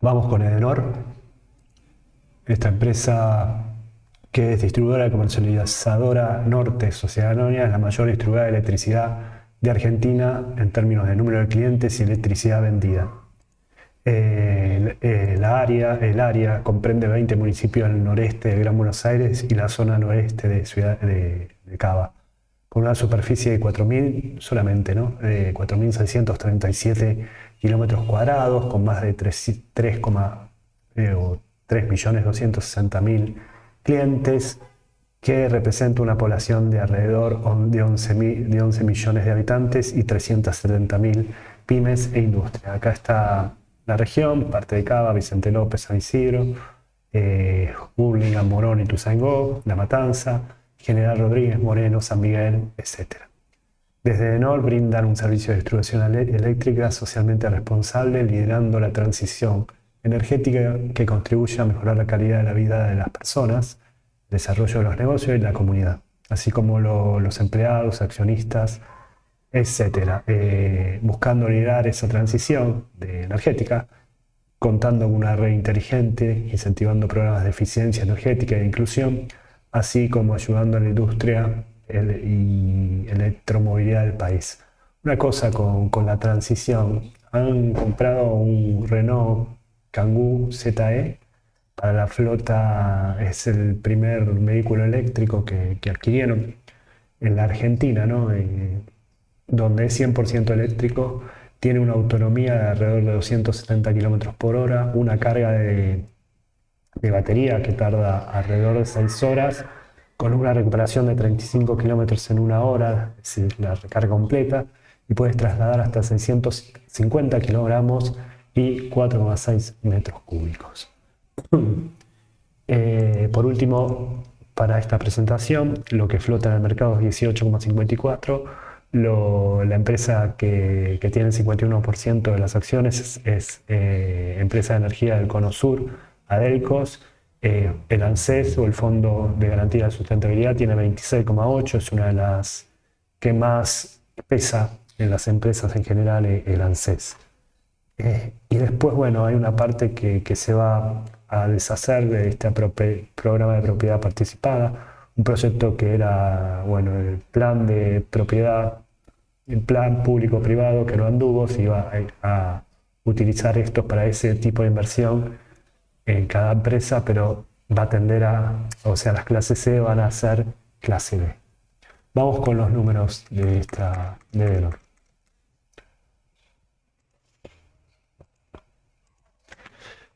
Vamos con Edenor, esta empresa que es distribuidora y comercializadora Norte Sociedad Anónima, es la mayor distribuidora de electricidad de Argentina en términos de número de clientes y electricidad vendida. El área comprende 20 municipios del noreste de Gran Buenos Aires y la zona noreste de Ciudad de Cava, con una superficie de 4.000 solamente, ¿no? 4.637 kilómetros cuadrados, con más de 3.260.000 clientes, que representa una población de alrededor de 11 millones de habitantes y 370.000 pymes e industria. Acá está la región, parte de Cava, Vicente López, San Isidro, Hurlingham, Morón, Ituzaingó, La Matanza, General Rodríguez, Moreno, San Miguel, etc. Desde Edenor brindan un servicio de distribución eléctrica socialmente responsable, liderando la transición energética que contribuye a mejorar la calidad de la vida de las personas, el desarrollo de los negocios y la comunidad, así como los empleados, accionistas, etc. Buscando liderar esa transición energética, contando con una red inteligente, incentivando programas de eficiencia energética e inclusión, así como ayudando a la industria y electromovilidad del país. Una cosa con la transición, han comprado un Renault Kangoo ZE para la flota, es el primer vehículo eléctrico que adquirieron en la Argentina, ¿no? Donde es 100% eléctrico, tiene una autonomía de alrededor de 270 kilómetros por hora, una carga de batería que tarda alrededor de 6 horas, con una recuperación de 35 kilómetros en una hora, es decir, la recarga completa, y puedes trasladar hasta 650 kilogramos y 4,6 metros cúbicos. Por último, para esta presentación, lo que flota en el mercado es 18,54. La empresa que tiene el 51% de las acciones es Empresa de Energía del Cono Sur, Adelcos. El ANSES, o el Fondo de Garantía de Sustentabilidad, tiene 26,8, es una de las que más pesa en las empresas en general, el ANSES. Y después, bueno, hay una parte que se va a deshacer de este programa de propiedad participada, un proyecto que era, bueno, el plan de propiedad, el plan público-privado que no anduvo, se iba a utilizar esto para ese tipo de inversión en cada empresa, pero va a tender o sea, las clases C van a ser clase B. Vamos con los números de Edenor.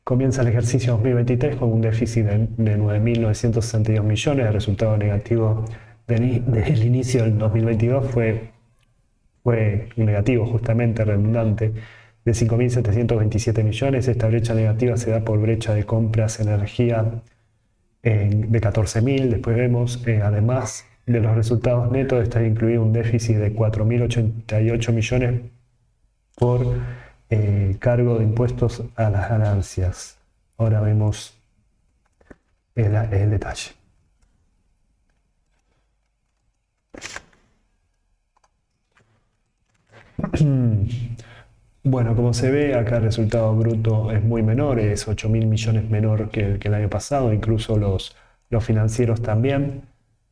Comienza el ejercicio 2023 con un déficit de 9.962 millones. El resultado negativo del inicio del 2022 fue un negativo, justamente redundante, de 5.727 millones. Esta brecha negativa se da por brecha de compras de energía de 14.000. Después vemos, además de los resultados netos, está incluido un déficit de 4.088 millones por cargo de impuestos a las ganancias. Ahora vemos el detalle. Bueno, como se ve, acá el resultado bruto es muy menor, es 8.000 millones menor que el año pasado, incluso los financieros también.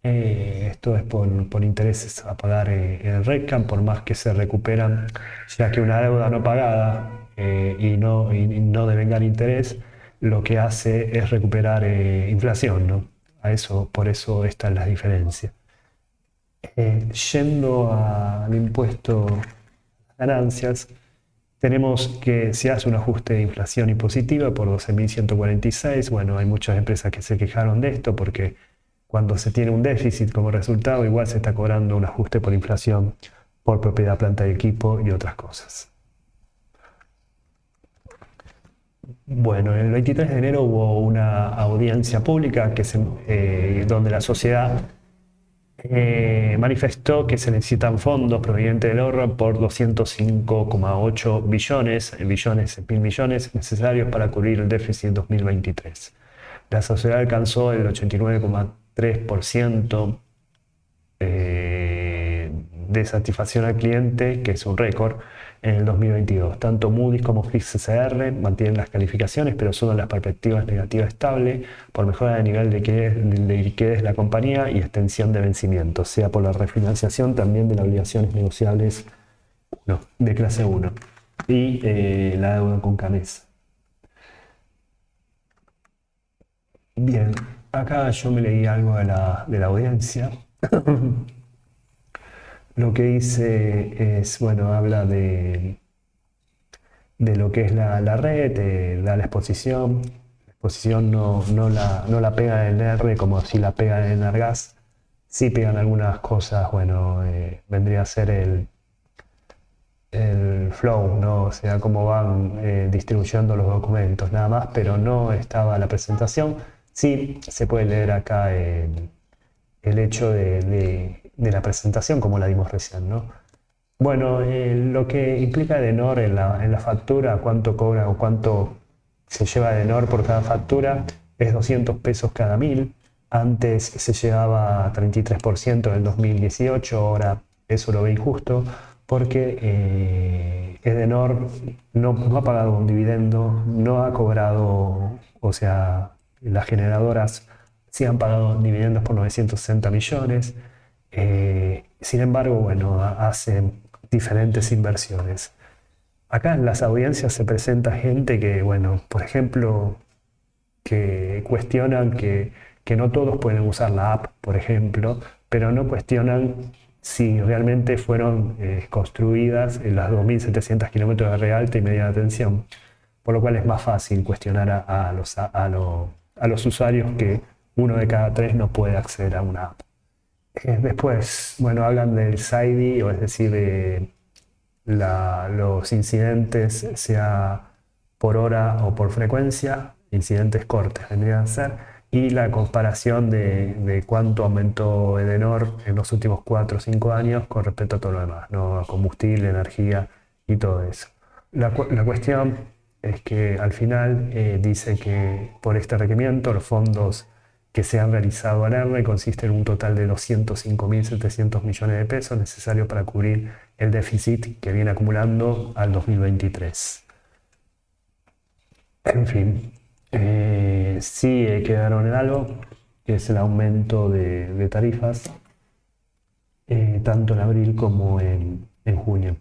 Esto es por intereses a pagar en el RECAM, por más que se recuperan, ya que una deuda no pagada y no devengar interés, lo que hace es recuperar inflación, ¿no? Por eso esta es la diferencia. Yendo al impuesto a ganancias, tenemos que se hace un ajuste de inflación impositiva por 12.146. Bueno, hay muchas empresas que se quejaron de esto porque cuando se tiene un déficit como resultado, igual se está cobrando un ajuste por inflación, por propiedad, planta y equipo y otras cosas. Bueno, el 23 de enero hubo una audiencia pública donde la sociedad manifestó que se necesitan fondos provenientes del ahorro por 205,8 billones, mil millones necesarios para cubrir el déficit 2023. La sociedad alcanzó el 89,3% de satisfacción al cliente, que es un récord, en el 2022. Tanto Moody's como CCR mantienen las calificaciones, pero suben las perspectivas negativas estable por mejora de nivel de liquidez de la compañía y extensión de vencimientos, sea por la refinanciación también de las obligaciones negociables de clase 1 y la deuda con CAMES. Bien, acá yo me leí algo de la audiencia. Lo que dice es, bueno, habla de lo que es la red, da la exposición. La exposición no la pega en R como si la pega en Argas. Sí pegan algunas cosas, bueno, vendría a ser el flow, ¿no? O sea, cómo van distribuyendo los documentos, nada más, pero no estaba la presentación. Sí, se puede leer acá el hecho de la presentación, como la dimos recién, ¿no? Bueno, lo que implica Edenor en la factura, cuánto cobra o cuánto se lleva Edenor por cada factura, es 200 pesos cada 1000. Antes se llevaba 33% en el 2018, ahora eso lo ve injusto, porque Edenor no ha pagado un dividendo, no ha cobrado, o sea, las generadoras sí han pagado dividendos por 960 millones. Sin embargo, bueno, hacen diferentes inversiones. Acá en las audiencias se presenta gente que, bueno, por ejemplo, que cuestionan que no todos pueden usar la app, por ejemplo, pero no cuestionan si realmente fueron construidas en las 2.700 kilómetros de red alta y media tensión, por lo cual es más fácil cuestionar a los usuarios que uno de cada tres no puede acceder a una app. Después, bueno, hablan del SAIDI, o es decir, de los incidentes, sea por hora o por frecuencia, incidentes cortes vendrían a ser, y la comparación de cuánto aumentó Edenor en los últimos 4 o 5 años con respecto a todo lo demás, ¿no? A combustible, energía y todo eso. La cuestión es que al final dice que por este requerimiento los fondos que se han realizado al R consiste en un total de 205.700 millones de pesos necesarios para cubrir el déficit que viene acumulando al 2023. En fin, sí quedaron en algo, que es el aumento de tarifas, tanto en abril como en junio.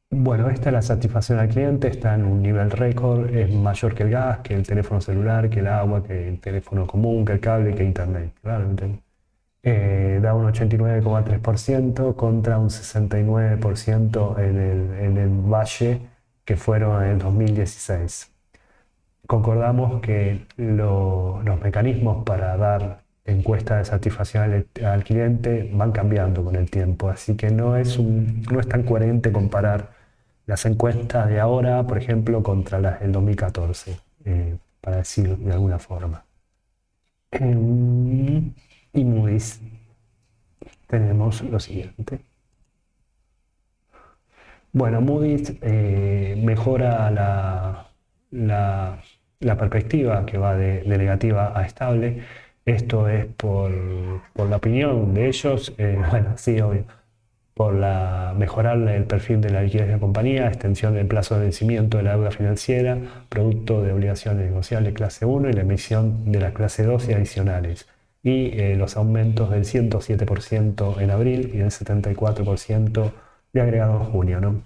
Bueno, esta es la satisfacción al cliente, está en un nivel récord, es mayor que el gas, que el teléfono celular, que el agua, que el teléfono común, que el cable, que internet. Claro, da un 89,3% contra un 69% en el Valle, que fueron en el 2016. Concordamos que los mecanismos para dar encuesta de satisfacción al cliente van cambiando con el tiempo, así que no es tan coherente comparar las encuestas de ahora, por ejemplo, contra las del 2014, para decir de alguna forma. Y Moody's tenemos lo siguiente. Bueno, Moody's mejora la perspectiva, que va de negativa a estable. Esto es por la opinión de ellos, bueno, sí, obvio, por mejorar el perfil de la liquidez de la compañía, extensión del plazo de vencimiento de la deuda financiera, producto de obligaciones negociables clase 1 y la emisión de la clase 2 y adicionales. Y los aumentos del 107% en abril y del 74% de agregado en junio, ¿no?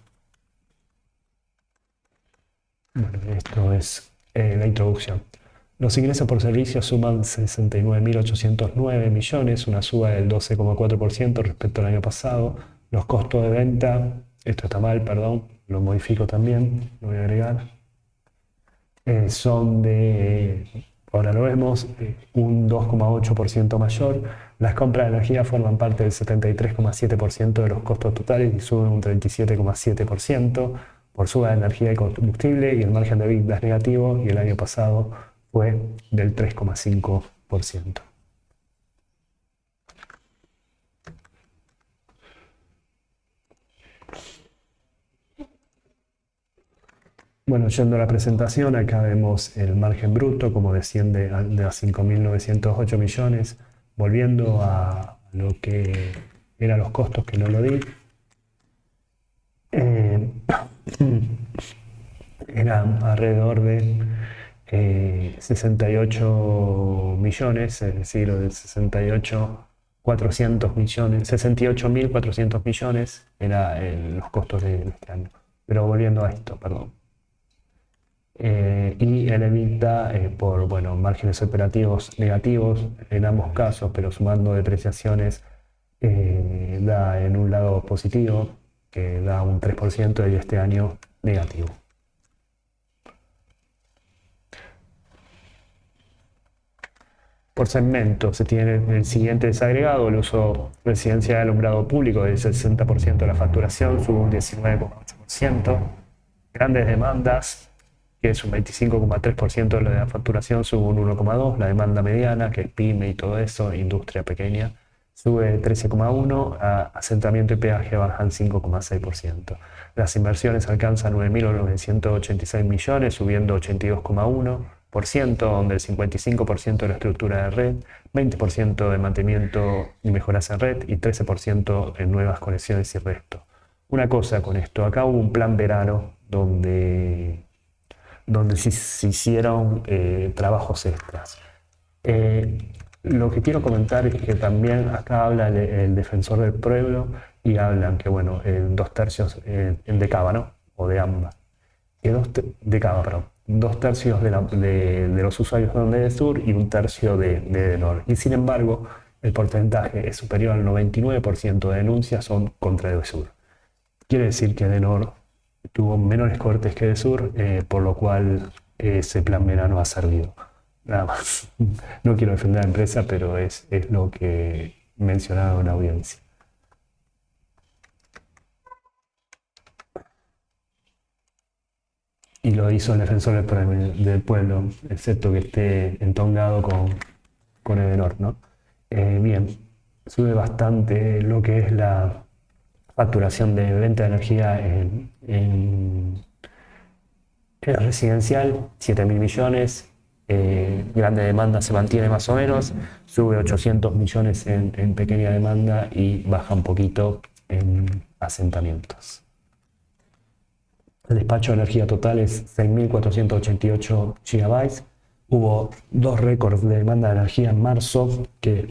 Bueno, esto es la introducción. Los ingresos por servicios suman 69.809 millones, una suba del 12,4% respecto al año pasado. Los costos de venta, esto está mal, perdón, lo modifico también, lo voy a agregar. Son ahora lo vemos, un 2,8% mayor. Las compras de energía forman parte del 73,7% de los costos totales y suben un 37,7% por suba de energía y combustible, y el margen de EBITDA es negativo, y el año pasado fue del 3,5%. Bueno, yendo a la presentación, acá vemos el margen bruto, como desciende de a 5.908 millones, volviendo a lo que eran los costos que no lo di. Eran alrededor de 68 millones, es decir, de 68.400 millones, 68.400 millones eran los costos de este año. Pero volviendo a esto, perdón. Y el EBITDA por márgenes operativos negativos en ambos casos, pero sumando depreciaciones da en un lado positivo, que da un 3% y este año negativo. Por segmento se tiene el siguiente desagregado: el uso residencial de alumbrado público del 60% de la facturación, sube un 19,8%. Grandes demandas, que es un 25,3% de la facturación, sube un 1,2%. La demanda mediana, que es pyme y todo eso, industria pequeña, sube 13,1%. Asentamiento y peaje bajan 5,6%. Las inversiones alcanzan 9.986 millones, subiendo 82,1%, donde el 55% de la estructura de red, 20% de mantenimiento y mejoras en red y 13% en nuevas conexiones y resto. Una cosa con esto: acá hubo un plan verano donde se hicieron trabajos extras. Lo que quiero comentar es que también acá habla el defensor del pueblo y hablan que, en 2/3 en de Cava, ¿no? O de AMBA. De Cava, perdón. 2/3 de los usuarios son de Edesur y 1/3 de Edenor. Y sin embargo, el porcentaje es superior al 99% de denuncias son contra Edesur. Quiere decir que Edenor tuvo menores cortes que Edesur, por lo cual ese plan verano ha servido. Nada más. No quiero defender a la empresa, pero es lo que mencionaba en la audiencia. Y lo hizo el defensor del pueblo, excepto que esté entongado con Edenor, ¿no? Bien, sube bastante lo que es la facturación de venta de energía en residencial, 7.000 millones. Grande demanda se mantiene más o menos, sube 800 millones en pequeña demanda y baja un poquito en asentamientos. El despacho de energía total es 6.488 gigabytes. Hubo 2 récords de demanda de energía en marzo, que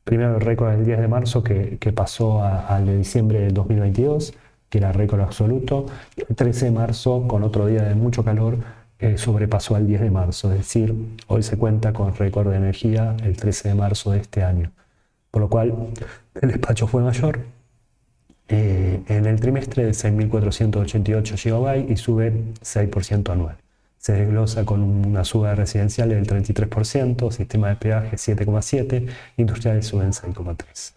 primero el récord del 10 de marzo que pasó al de diciembre del 2022, que era récord absoluto. El 13 de marzo, con otro día de mucho calor, sobrepasó al 10 de marzo, es decir, hoy se cuenta con récord de energía el 13 de marzo de este año, por lo cual el despacho fue mayor en el trimestre de 6.488 GB y sube 6% anual. Se desglosa con una suba de residenciales del 33%, sistema de peaje 7,7%, industriales suben 6,3%.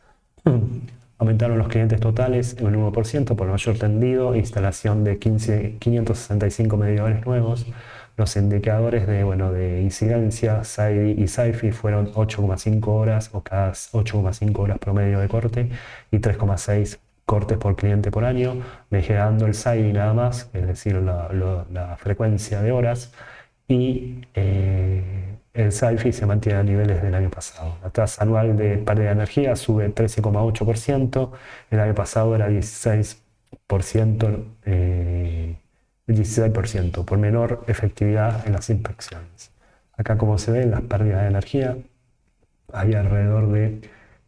Aumentaron los clientes totales en un 1% por mayor tendido, instalación de 565 medidores nuevos. Los indicadores de incidencia, SAIDI y SAIFI, fueron 8,5 horas o cada 8,5 horas promedio de corte y 3,6 cortes por cliente por año, mejorando el SAIDI nada más, es decir, la frecuencia de horas, y el SAIFI se mantiene a niveles del año pasado. La tasa anual de pérdida de energía sube 13,8%, el año pasado era 16%, 16% por menor efectividad en las inspecciones. Acá, como se ve, en las pérdidas de energía hay alrededor de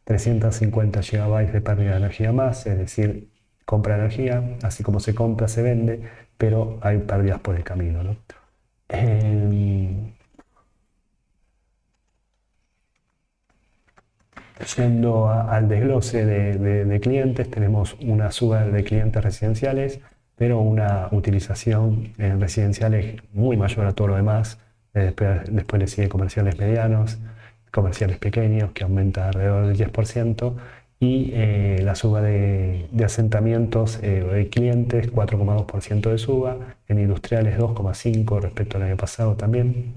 350 GB de pérdida de energía más, es decir, compra energía, así como se compra, se vende, pero hay pérdidas por el camino, ¿no? Yendo al desglose de clientes, tenemos una suba de clientes residenciales, pero una utilización en residenciales muy mayor a todo lo demás. Después le sigue comerciales medianos, comerciales pequeños, que aumenta alrededor del 10%, y la suba de asentamientos de clientes, 4,2% de suba, en industriales 2,5% respecto al año pasado también.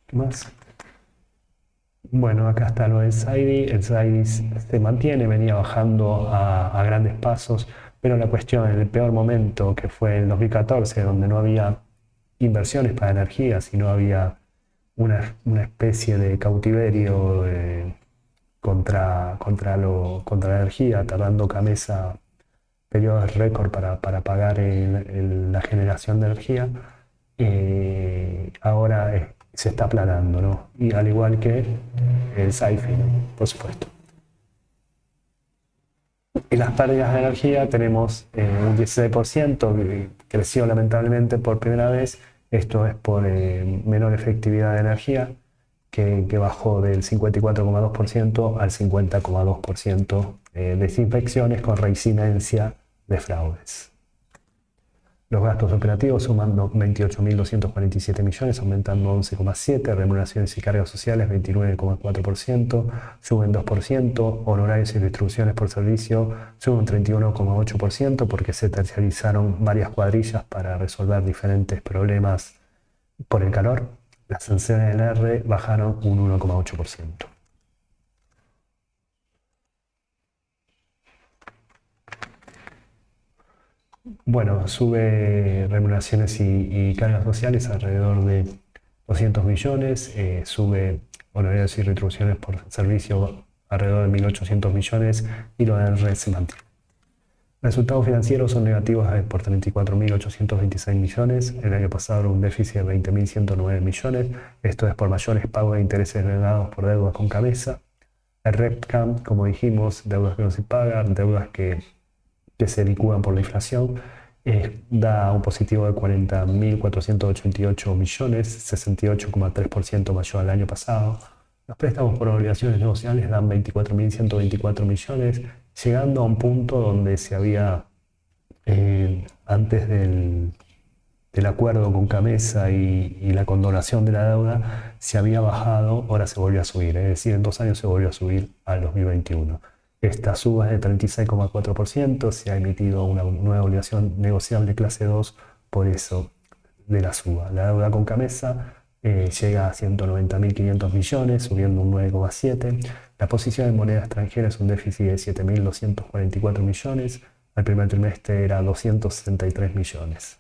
¿Qué más? Bueno, acá está lo del SAIDI. El SAIDI se mantiene, venía bajando a grandes pasos, pero la cuestión, en el peor momento, que fue el 2014, donde no había inversiones para energía, sino había una especie de cautiverio contra la energía, tardando Gamesa periodos récord para pagar la generación de energía. Ahora se está aplanando, ¿no? Y al igual que el SAIFI, ¿no? Por supuesto. Y las pérdidas de energía tenemos un 16%, que creció lamentablemente por primera vez. Esto es por menor efectividad de energía, que bajó del 54,2% al 50,2% de desinfecciones con reincidencia de fraudes. Los gastos operativos suman 28.247 millones, aumentando 11,7%, remuneraciones y cargas sociales 29,4%, suben 2%, honorarios y distribuciones por servicio suben 31,8% porque se terciarizaron varias cuadrillas para resolver diferentes problemas por el calor. Las sanciones del R bajaron un 1,8%. Bueno, sube remuneraciones y cargas sociales alrededor de 200 millones, sube honorarios y retribuciones por servicio alrededor de 1.800 millones y lo del red se mantiene. Resultados financieros son negativos por 34.826 millones. El año pasado era un déficit de 20.109 millones. Esto es por mayores pagos de intereses derivados por deudas con cabeza. El REPCAM, como dijimos, deudas que no se pagan, deudas que se licúan por la inflación, da un positivo de 40.488 millones, 68,3% mayor al año pasado. Los préstamos por obligaciones negociables dan 24.124 millones, llegando a un punto donde se había, antes del acuerdo con Gamesa y la condonación de la deuda, se había bajado, ahora se volvió a subir, es decir, en 2 años se volvió a subir al 2021. Esta suba es de 36,4%, se ha emitido una nueva obligación negociable clase 2 por eso de la suba. La deuda con Gamesa llega a 190.500 millones, subiendo un 9,7%. La posición en moneda extranjera es un déficit de 7.244 millones, al primer trimestre era 263 millones.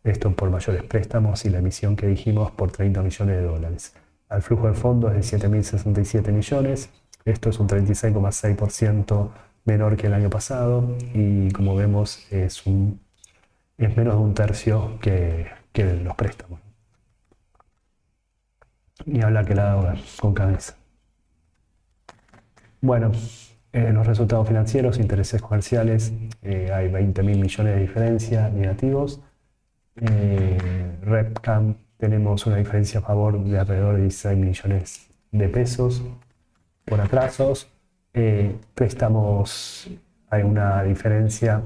Esto por mayores préstamos y la emisión que dijimos por 30 millones de dólares. Al flujo de fondos de 7.067 millones. Esto es un 36,6% menor que el año pasado y como vemos es menos de un tercio que los préstamos. Ni hablar que la deuda con cabeza. Bueno, los resultados financieros, intereses comerciales, hay 20.000 millones de diferencia negativos. REPCAM tenemos una diferencia a favor de alrededor de 16 millones de pesos por atrasos. Préstamos, hay una diferencia,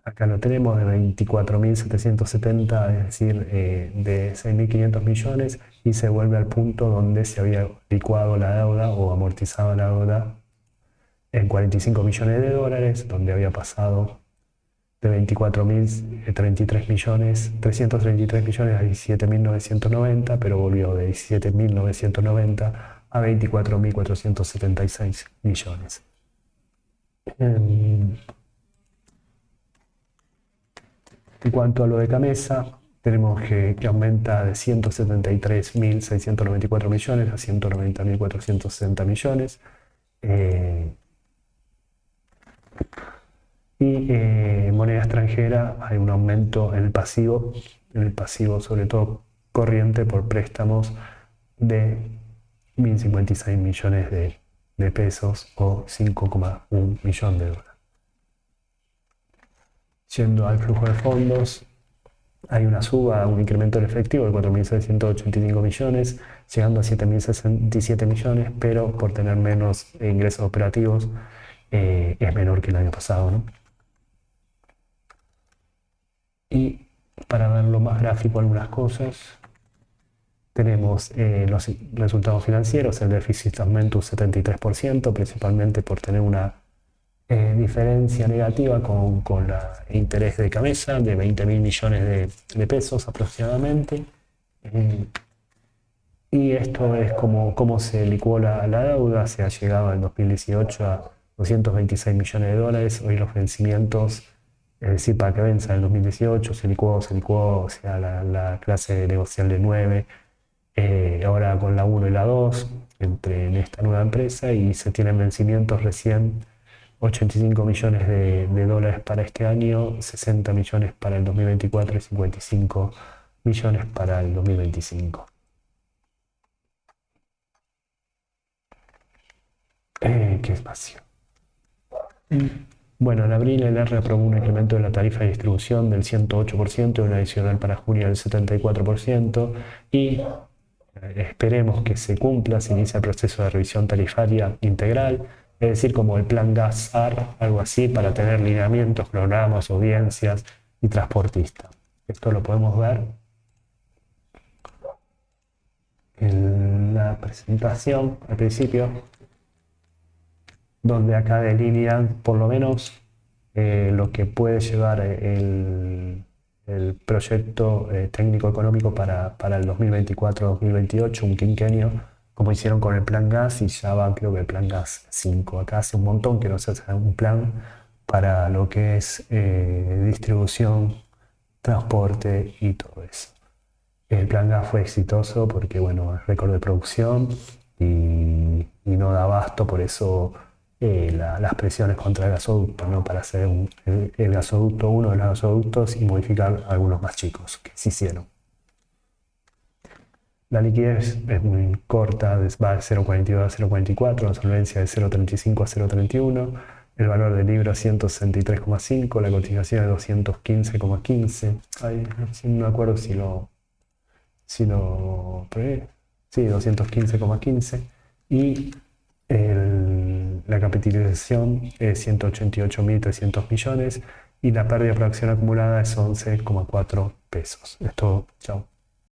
acá lo tenemos, de 24.770, es decir, de 6.500 millones, y se vuelve al punto donde se había licuado la deuda o amortizado la deuda en 45 millones de dólares, donde había pasado de 24.033 millones, 333 millones a 17.990, pero volvió de 17.990 a 24.476 millones. En cuanto a lo de Gamesa, tenemos que aumenta de 173.694 millones a 190.460 millones. En moneda extranjera hay un aumento en el pasivo sobre todo corriente por préstamos de 1.056 millones de pesos o 5,1 millón de dólares. Yendo al flujo de fondos, hay una suba, un incremento del efectivo de 4.685 millones, llegando a 7.067 millones, pero por tener menos ingresos operativos es menor que el año pasado, ¿no? Y para verlo más gráfico algunas cosas, tenemos los resultados financieros. El déficit aumenta un 73%, principalmente por tener una diferencia negativa con el interés de Gamesa de 20.000 millones de pesos aproximadamente. Y esto es como se licuó la deuda. Se ha llegado en 2018 a 226 millones de dólares. Hoy los vencimientos, es decir, para que venza en el 2018, se licuó, o sea, la clase negocial de 9 ahora con la 1 y la 2, en esta nueva empresa y se tienen vencimientos recién 85 millones de dólares para este año, 60 millones para el 2024 y 55 millones para el 2025. ¿Qué espacio? Bueno, en abril el R aprobó un incremento de la tarifa de distribución del 108% y un adicional para junio del 74% y esperemos que se cumpla, se inicia el proceso de revisión tarifaria integral, es decir, como el plan GAS-AR, algo así, para tener lineamientos, programas, audiencias y transportistas. Esto lo podemos ver en la presentación al principio, donde acá delinean por lo menos lo que puede llevar el proyecto técnico económico para el 2024-2028, un quinquenio, como hicieron con el plan gas y ya va creo que el plan gas 5. Acá hace un montón que no se hace un plan para lo que es distribución, transporte y todo eso. El plan gas fue exitoso porque, bueno, es récord de producción y no da abasto, por eso las presiones contra el gasoducto, ¿no? Para hacer el gasoducto, uno de los gasoductos y modificar algunos más chicos que se hicieron. La liquidez es muy corta, va de 0,42 a 0,44, la solvencia de 0,35 a 0,31, el valor del libro 163,5, la cotización de 215,15. No me acuerdo si lo sí, 215,15 y la capitalización es 188.300 millones y la pérdida por acción acumulada es 11,4 pesos. Es todo. Chao.